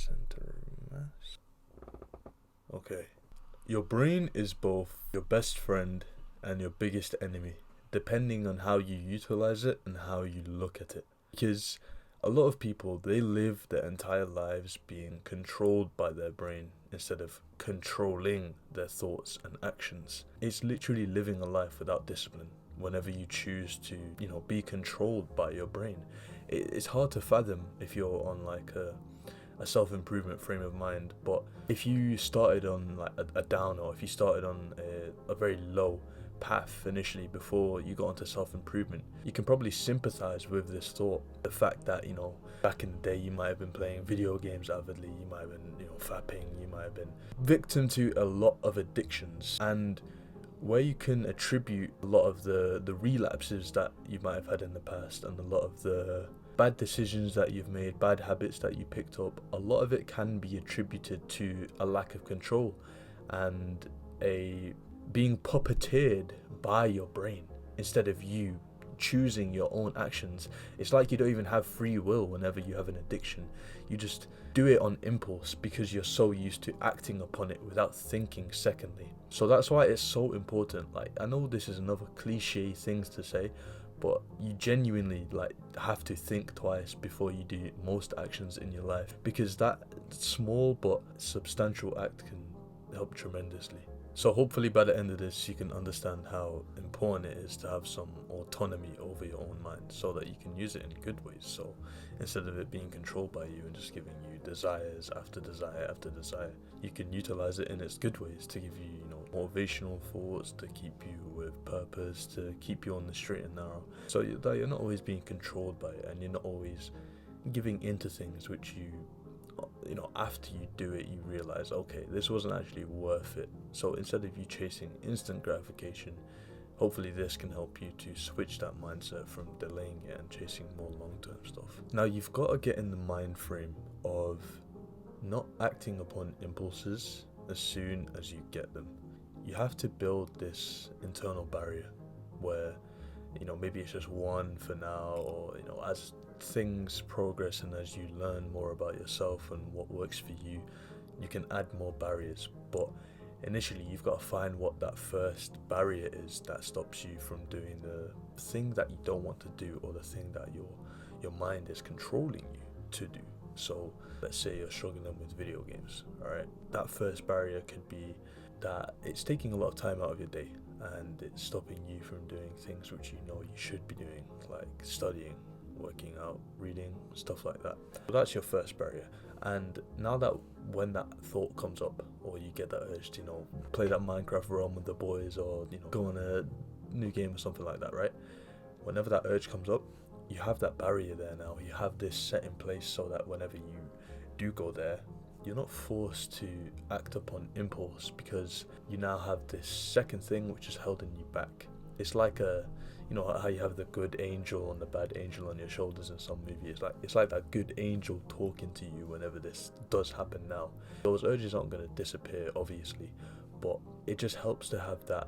Center mass. Okay. Your brain is both your best friend and your biggest enemy, depending on how you utilize it and how you look at it. Because a lot of people, they live their entire lives being controlled by their brain instead of controlling their thoughts and actions. It's literally living a life without discipline whenever you choose to, be controlled by your brain. It's hard to fathom if you're on like a self-improvement frame of mind, but if you started on like a down, or if you started on a very low path initially before you got into self-improvement, you can probably sympathize with this thought. The fact that, back in the day you might have been playing video games avidly, you might have been, fapping, you might have been victim to a lot of addictions, and where you can attribute a lot of the relapses that you might have had in the past, and a lot of the bad decisions that you've made, bad habits that you picked up, a lot of it can be attributed to a lack of control and a being puppeteered by your brain instead of you choosing your own actions. It's like you don't even have free will whenever you have an addiction. You just do it on impulse because you're so used to acting upon it without thinking secondly. So that's why it's so important. Like, I know this is another cliche things to say, but you genuinely have to think twice before you do most actions in your life, because that small but substantial act can help tremendously. So hopefully by the end of this you can understand how important it is to have some autonomy over your own mind so that you can use it in good ways. So instead of it being controlled by you and just giving you desires after desire after desire, you can utilize it in its good ways to give you, motivational thoughts, to keep you with purpose, to keep you on the straight and narrow, so that you're not always being controlled by it and you're not always giving into things which you after you do it, you realize, okay, this wasn't actually worth it. So instead of you chasing instant gratification, hopefully this can help you to switch that mindset from delaying it and chasing more long-term stuff. Now you've got to get in the mind frame of not acting upon impulses as soon as you get them. You have to build this internal barrier where, maybe it's just one for now, or, as things progress and as you learn more about yourself and what works for you, you can add more barriers. But initially you've got to find what that first barrier is that stops you from doing the thing that you don't want to do, or the thing that your mind is controlling you to do. So let's say you're struggling with video games, alright? That first barrier could be that it's taking a lot of time out of your day and it's stopping you from doing things which you should be doing, like studying, working out, reading, stuff like that. So that's your first barrier. And now that when that thought comes up, or you get that urge to, play that Minecraft realm with the boys, or, go on a new game or something like that, right? Whenever that urge comes up, you have that barrier there now. You have this set in place so that whenever you do go there, you're not forced to act upon impulse, because you now have this second thing which is holding you back. It's like how you have the good angel and the bad angel on your shoulders in some movie. It's like that good angel talking to you whenever this does happen now. Those urges aren't going to disappear, obviously, but it just helps to have that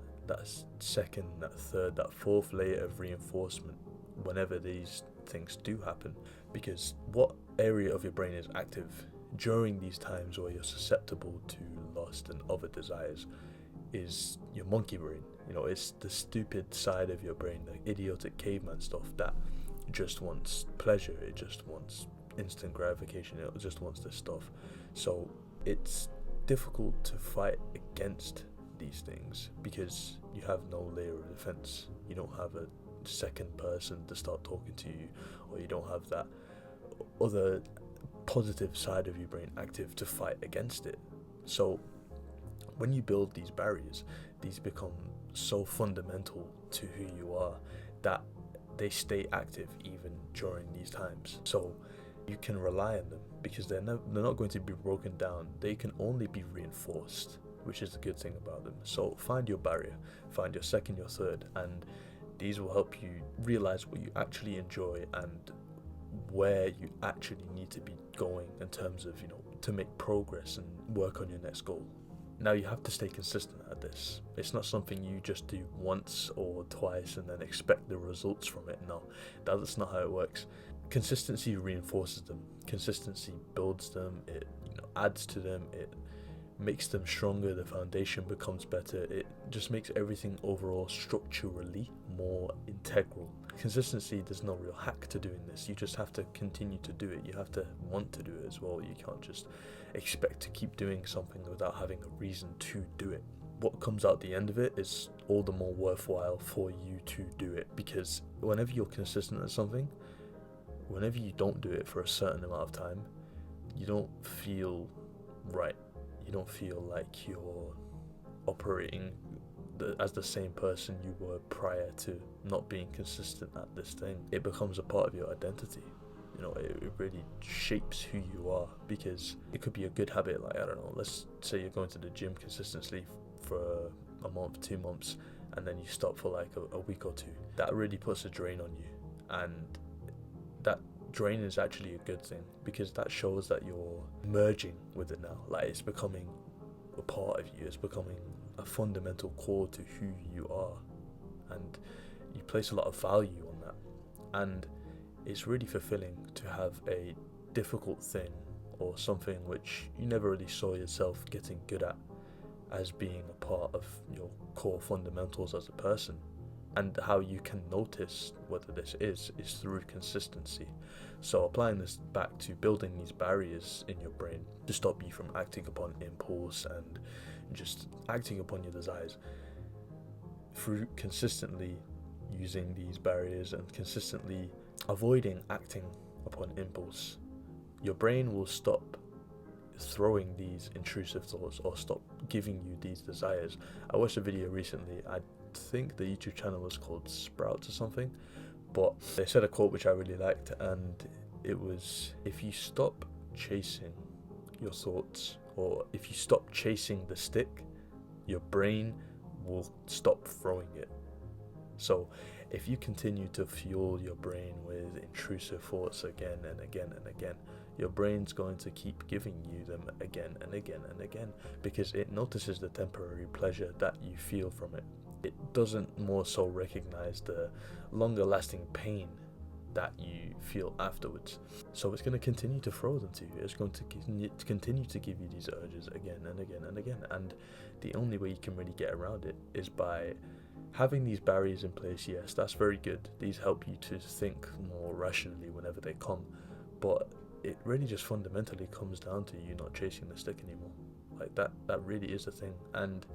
second, that third, that fourth layer of reinforcement whenever these things do happen. Because what area of your brain is active during these times where you're susceptible to lust and other desires is your monkey brain. It's the stupid side of your brain, the idiotic caveman stuff that just wants pleasure, it just wants instant gratification, it just wants this stuff. So it's difficult to fight against these things because you have no layer of defense. You don't have a second person to start talking to you, or you don't have that other positive side of your brain active to fight against it. So when you build these barriers, these become so fundamental to who you are that they stay active even during these times. So you can rely on them because they're not going to be broken down. They can only be reinforced, which is the good thing about them. So find your barrier, find your second, your third, and these will help you realize what you actually enjoy and where you actually need to be going in terms of, to make progress and work on your next goal. Now you have to stay consistent at this. It's not something you just do once or twice and then expect the results from it. No, that's not how it works. consistency reinforces them. Consistency builds them. It adds to them. It makes them stronger. The foundation becomes better. It just makes everything overall structurally more integral. Consistency, there's no real hack to doing this. You just have to continue to do it. You have to want to do it as well. You can't just expect to keep doing something without having a reason to do it. What comes out the end of it is all the more worthwhile for you to do it, because whenever you're consistent at something, whenever you don't do it for a certain amount of time, you don't feel right. You don't feel like you're operating as the same person you were prior to not being consistent at this thing. It becomes a part of your identity. It really shapes who you are, because it could be a good habit. Like, I don't know, let's say you're going to the gym consistently for a month, 2 months, and then you stop for like a week or two. That really puts a drain on you, and that drain is actually a good thing, because that shows that you're merging with it now. Like, it's becoming a part of you. It's becoming a fundamental core to who you are, and you place a lot of value on that. And it's really fulfilling to have a difficult thing, or something which you never really saw yourself getting good at, as being a part of your core fundamentals as a person. And how you can notice whether this is through consistency. So applying this back to building these barriers in your brain to stop you from acting upon impulse and just acting upon your desires, through consistently using these barriers and consistently avoiding acting upon impulse, your brain will stop throwing these intrusive thoughts or stop giving you these desires. I watched a video recently. I think the YouTube channel was called Sprouts or something, but they said a quote which I really liked, and it was, if you stop chasing your thoughts, or if you stop chasing the stick, your brain will stop throwing it. So if you continue to fuel your brain with intrusive thoughts again and again and again, your brain's going to keep giving you them again and again and again, because it notices the temporary pleasure that you feel from it. It doesn't more so recognize the longer lasting pain that you feel afterwards. So it's going to continue to throw them to you. It's going to continue to give you these urges again and again and again. And the only way you can really get around it is by having these barriers in place. Yes, that's very good. These help you to think more rationally whenever they come. But it really just fundamentally comes down to you not chasing the stick anymore. Like, that really is the thing. And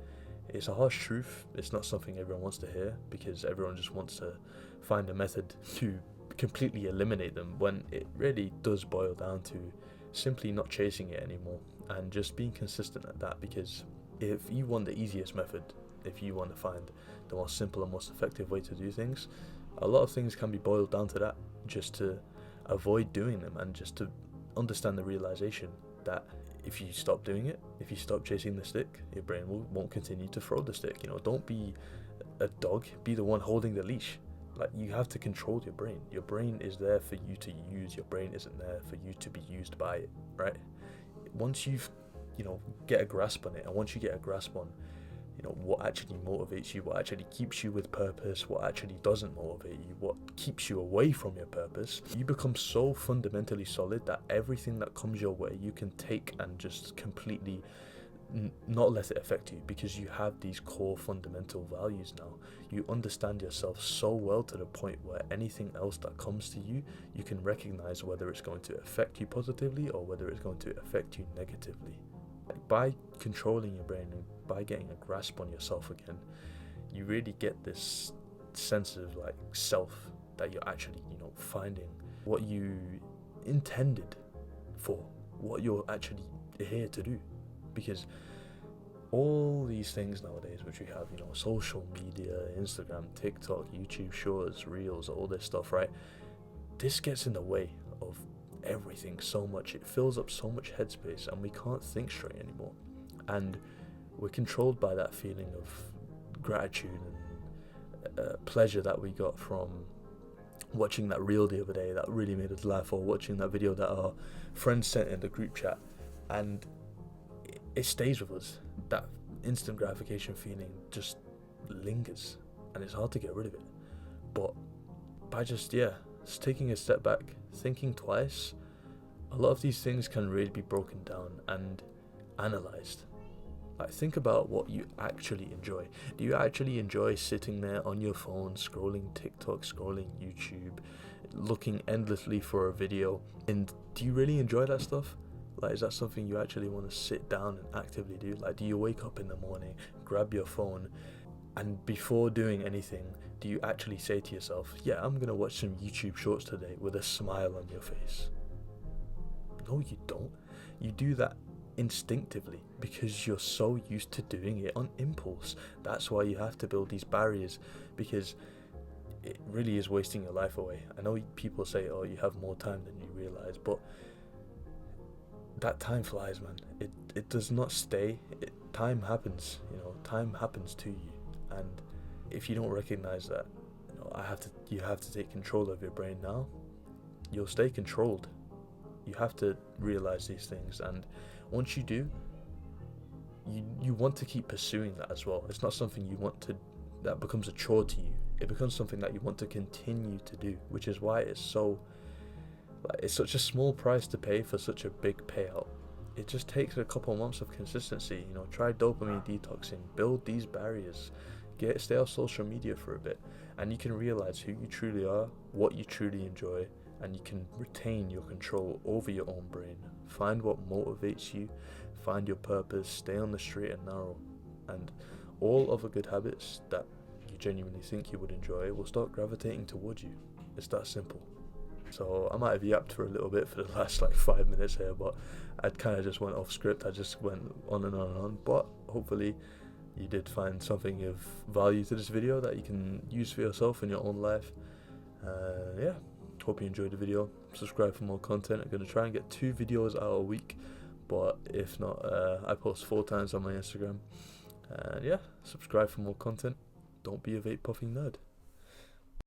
it's a harsh truth. It's not something everyone wants to hear, because everyone just wants to find a method to completely eliminate them, when it really does boil down to simply not chasing it anymore and just being consistent at that. Because if you want the easiest method, if you want to find the most simple and most effective way to do things, a lot of things can be boiled down to that, just to avoid doing them, and just to understand the realization that if you stop doing it, if you stop chasing the stick, your brain won't continue to throw the stick. Don't be a dog, be the one holding the leash. Like, you have to control your brain. Your brain is there for you to use. Your brain isn't there for you to be used by it, right? Once you've get a grasp on it, and once you get a grasp on what actually motivates you, what actually keeps you with purpose, what actually doesn't motivate you, what keeps you away from your purpose, you become so fundamentally solid that everything that comes your way you can take and just completely not let it affect you, because you have these core fundamental values now. You understand yourself so well to the point where anything else that comes to you, you can recognize whether it's going to affect you positively or whether it's going to affect you negatively. By controlling your brain and by getting a grasp on yourself again, you really get this sense of like self, that you're actually finding what you intended for, what you're actually here to do. Because all these things nowadays which we have, social media, Instagram, TikTok, YouTube Shorts, Reels, all this stuff, right? This gets in the way of everything so much. It fills up so much headspace, and we can't think straight anymore. And we're controlled by that feeling of gratitude and pleasure that we got from watching that reel the other day that really made us laugh, or watching that video that our friends sent in the group chat, and it stays with us. That instant gratification feeling just lingers, and it's hard to get rid of it. But by just Just taking a step back, thinking twice, a lot of these things can really be broken down and analyzed. Like, think about what you actually enjoy. Do you actually enjoy sitting there on your phone, scrolling TikTok, scrolling YouTube, looking endlessly for a video? And do you really enjoy that stuff? Like, is that something you actually want to sit down and actively do? Like, do you wake up in the morning, grab your phone, and before doing anything, do you actually say to yourself, yeah, I'm going to watch some YouTube shorts today, with a smile on your face? No, you don't. You do that instinctively because you're so used to doing it on impulse. That's why you have to build these barriers, because it really is wasting your life away. I know people say, oh, you have more time than you realize, but that time flies, man. It does not stay. Time happens, time happens to you. And if you don't recognize that, you have to take control of your brain now, you'll stay controlled. You have to realize these things, and once you do, you want to keep pursuing that as well. It's not something that becomes a chore to you. It becomes something that you want to continue to do, which is why it's such a small price to pay for such a big payout. It just takes a couple months of consistency. Try dopamine detoxing, build these barriers, stay off social media for a bit, and you can realize who you truly are, what you truly enjoy, and you can retain your control over your own brain. Find what motivates you, find your purpose, stay on the straight and narrow, and all other good habits that you genuinely think you would enjoy will start gravitating towards you. It's that simple. So I might have yapped for a little bit for the last 5 minutes here, but I kind of just went off script. I just went on and on and on, but hopefully you did find something of value to this video that you can use for yourself in your own life. Yeah. Hope you enjoyed the video. Subscribe for more content. I'm going to try and get 2 videos out a week, but if not, I post 4 times on my Instagram. And yeah, subscribe for more content. Don't be a vape puffing nerd.